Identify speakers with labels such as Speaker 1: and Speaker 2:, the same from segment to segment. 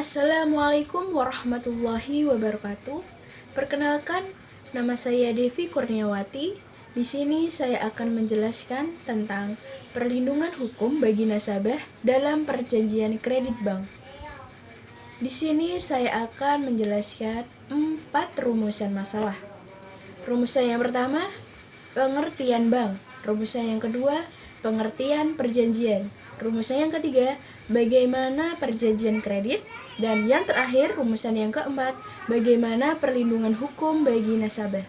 Speaker 1: Assalamualaikum warahmatullahi wabarakatuh. Perkenalkan, nama saya Devi Kurniawati. Di sini saya akan menjelaskan tentang perlindungan hukum bagi nasabah dalam perjanjian kredit bank. Di sini saya akan menjelaskan 4 rumusan masalah. Rumusan yang pertama, pengertian bank. Rumusan yang kedua, pengertian perjanjian. Rumusan yang ketiga, bagaimana perjanjian kredit. Dan yang terakhir, rumusan yang keempat, bagaimana perlindungan hukum bagi nasabah.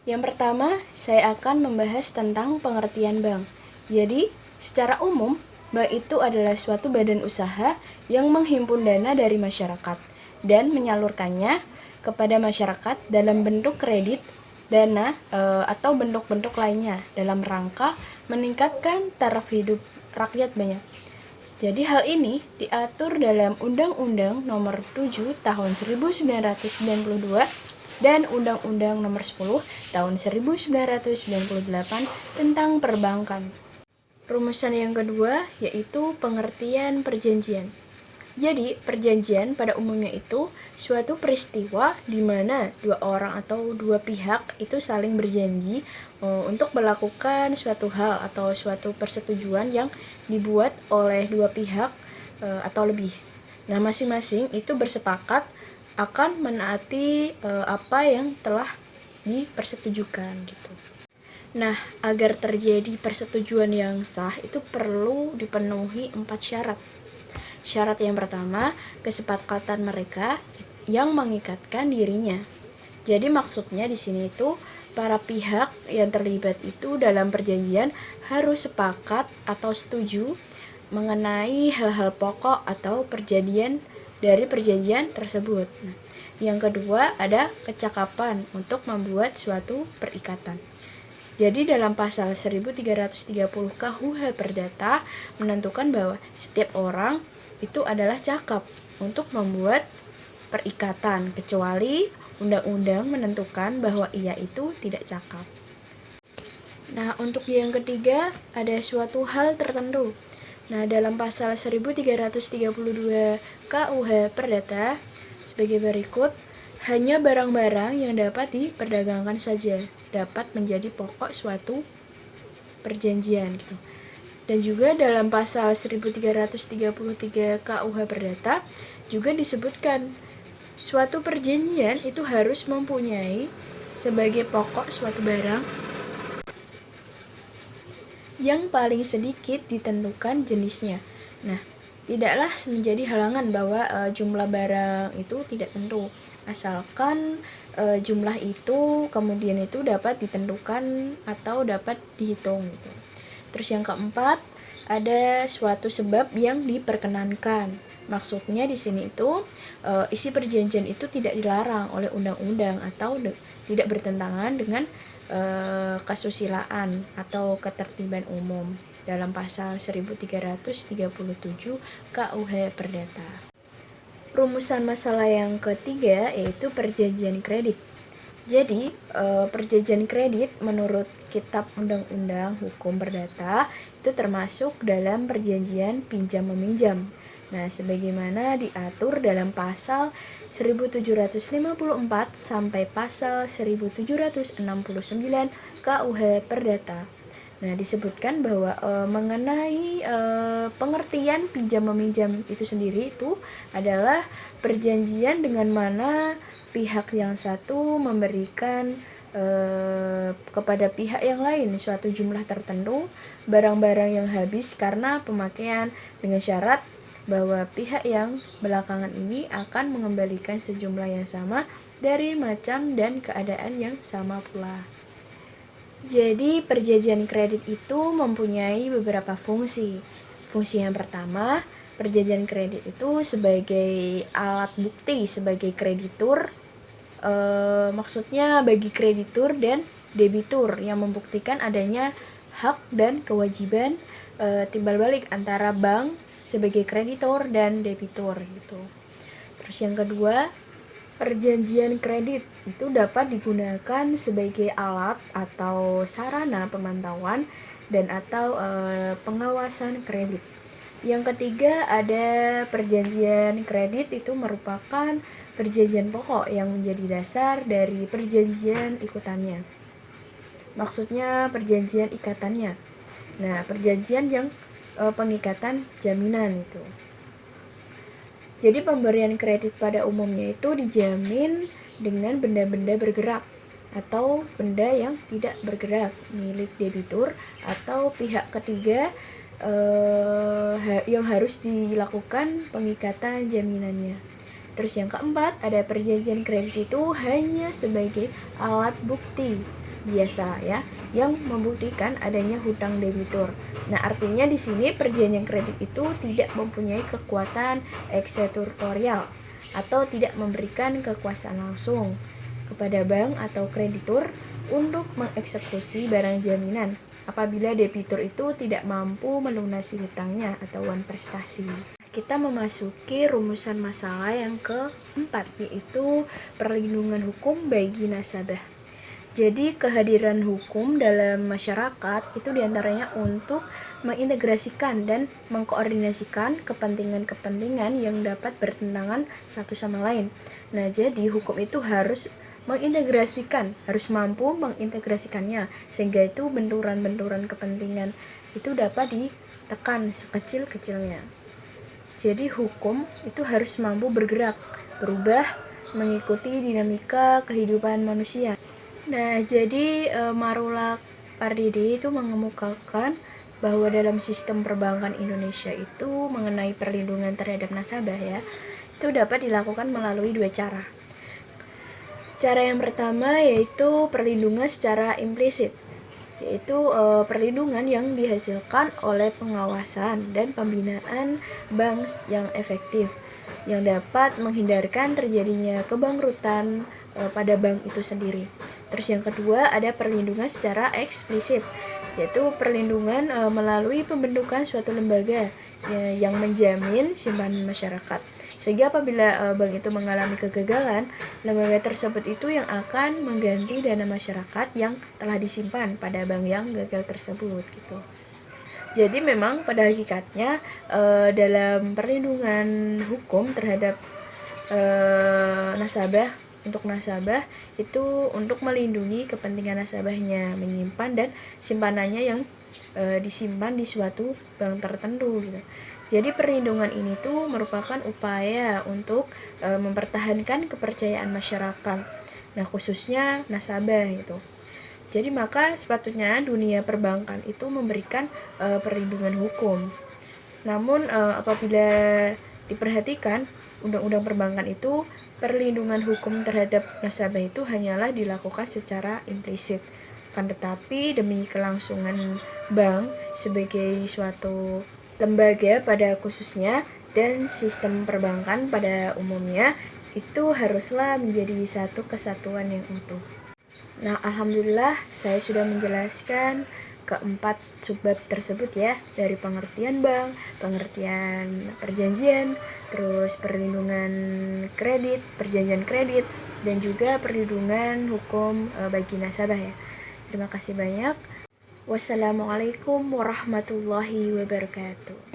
Speaker 1: Yang pertama, saya akan membahas tentang pengertian bank. Jadi, secara umum, bank itu adalah suatu badan usaha yang menghimpun dana dari masyarakat dan menyalurkannya kepada masyarakat dalam bentuk kredit, dana, atau bentuk-bentuk lainnya dalam rangka meningkatkan taraf hidup rakyat banyak. Jadi hal ini diatur dalam Undang-Undang Nomor 7 Tahun 1992 dan Undang-Undang Nomor 10 Tahun 1998 tentang perbankan. Rumusan yang kedua yaitu pengertian perjanjian. Jadi, perjanjian pada umumnya itu suatu peristiwa di mana dua orang atau dua pihak itu saling berjanji untuk melakukan suatu hal atau suatu persetujuan yang dibuat oleh dua pihak atau lebih. Nah, masing-masing itu bersepakat akan menaati apa yang telah dipersetujukan gitu. Nah, agar terjadi persetujuan yang sah itu perlu dipenuhi 4 syarat. Syarat yang pertama, kesepakatan mereka yang mengikatkan dirinya. Jadi maksudnya di sini itu para pihak yang terlibat itu dalam perjanjian harus sepakat atau setuju mengenai hal-hal pokok atau perjanjian dari perjanjian tersebut. Yang kedua, ada kecakapan untuk membuat suatu perikatan. Jadi dalam pasal 1330 KUH Perdata menentukan bahwa setiap orang itu adalah cakap untuk membuat perikatan, kecuali undang-undang menentukan bahwa ia itu tidak cakap. Nah, untuk yang ketiga, ada suatu hal tertentu. Nah, dalam pasal 1332 KUH Perdata sebagai berikut, hanya barang-barang yang dapat diperdagangkan saja dapat menjadi pokok suatu perjanjian gitu. Dan juga dalam pasal 1333 KUH Perdata juga disebutkan suatu perjanjian itu harus mempunyai sebagai pokok suatu barang yang paling sedikit ditentukan jenisnya. Nah, tidaklah menjadi halangan bahwa jumlah barang itu tidak tentu, asalkan jumlah itu kemudian itu dapat ditentukan atau dapat dihitung gitu. Terus yang keempat, ada suatu sebab yang diperkenankan. Maksudnya di sini itu isi perjanjian itu tidak dilarang oleh undang-undang atau tidak bertentangan dengan kesusilaan atau ketertiban umum dalam pasal 1337 KUH Perdata. Rumusan masalah yang ketiga yaitu perjanjian kredit. Jadi, perjanjian kredit menurut Kitab Undang-Undang Hukum Perdata itu termasuk dalam perjanjian pinjam-meminjam. Nah, sebagaimana diatur dalam pasal 1754 sampai pasal 1769 KUH Perdata. Nah, disebutkan bahwa mengenai pengertian pinjam-meminjam itu sendiri itu adalah perjanjian dengan mana pihak yang satu memberikan kepada pihak yang lain suatu jumlah tertentu barang-barang yang habis karena pemakaian dengan syarat bahwa pihak yang belakangan ini akan mengembalikan sejumlah yang sama dari macam dan keadaan yang sama pula. Jadi perjanjian kredit itu mempunyai beberapa fungsi. Fungsi yang pertama, perjanjian kredit itu sebagai alat bukti sebagai kreditur, maksudnya bagi kreditur dan debitur yang membuktikan adanya hak dan kewajiban timbal balik antara bank sebagai kreditor dan debitur gitu. Terus yang kedua, perjanjian kredit itu dapat digunakan sebagai alat atau sarana pemantauan dan atau pengawasan kredit. Yang ketiga ada perjanjian kredit, itu merupakan perjanjian pokok yang menjadi dasar dari perjanjian ikutannya. Maksudnya perjanjian ikatannya. Nah, perjanjian yang pengikatan jaminan itu. Jadi pemberian kredit pada umumnya itu dijamin dengan benda-benda bergerak atau benda yang tidak bergerak milik debitur atau pihak ketiga yang harus dilakukan pengikatan jaminannya. Terus yang keempat, ada perjanjian kredit itu hanya sebagai alat bukti biasa ya, yang membuktikan adanya hutang debitur. Nah, artinya di sini perjanjian kredit itu tidak mempunyai kekuatan eksekutorial atau tidak memberikan kekuasaan langsung kepada bank atau kreditur untuk mengeksekusi barang jaminan apabila debitur itu tidak mampu melunasi hutangnya atau uang prestasi. Kita memasuki rumusan masalah yang keempat, yaitu perlindungan hukum bagi nasabah. Jadi kehadiran hukum dalam masyarakat itu diantaranya untuk mengintegrasikan dan mengkoordinasikan kepentingan-kepentingan yang dapat bertentangan satu sama lain. Nah, jadi hukum itu harus mengintegrasikan, harus mampu mengintegrasikannya, sehingga itu benturan-benturan kepentingan itu dapat ditekan sekecil-kecilnya. Jadi hukum itu harus mampu bergerak, berubah, mengikuti dinamika kehidupan manusia. Nah, jadi Marula Pardede itu mengemukakan bahwa dalam sistem perbankan Indonesia itu mengenai perlindungan terhadap nasabah ya, itu dapat dilakukan melalui dua cara. Cara yang pertama yaitu perlindungan secara implisit, yaitu perlindungan yang dihasilkan oleh pengawasan dan pembinaan bank yang efektif, yang dapat menghindarkan terjadinya kebangkrutan pada bank itu sendiri. Terus yang kedua ada perlindungan secara eksplisit, yaitu perlindungan melalui pembentukan suatu lembaga yang menjamin simpanan masyarakat. Sehingga apabila bank itu mengalami kegagalan, lembaga tersebut itu yang akan mengganti dana masyarakat yang telah disimpan pada bank yang gagal tersebut gitu. Jadi memang pada hakikatnya dalam perlindungan hukum terhadap nasabah, untuk nasabah itu untuk melindungi kepentingan nasabahnya menyimpan dan simpanannya yang disimpan di suatu bank tertentu gitu. Jadi perlindungan ini tuh merupakan upaya untuk mempertahankan kepercayaan masyarakat. Nah, khususnya nasabah gitu. Jadi maka sepatutnya dunia perbankan itu memberikan perlindungan hukum. Namun apabila diperhatikan undang-undang perbankan itu, perlindungan hukum terhadap nasabah itu hanyalah dilakukan secara implisit. Kan tetapi demi kelangsungan bank sebagai suatu lembaga pada khususnya dan sistem perbankan pada umumnya itu haruslah menjadi satu kesatuan yang utuh. Nah, alhamdulillah saya sudah menjelaskan keempat subbab tersebut ya, dari pengertian bank, pengertian perjanjian, terus perlindungan kredit, perjanjian kredit, dan juga perlindungan hukum bagi nasabah ya. Terima kasih banyak. Wassalamualaikum warahmatullahi wabarakatuh.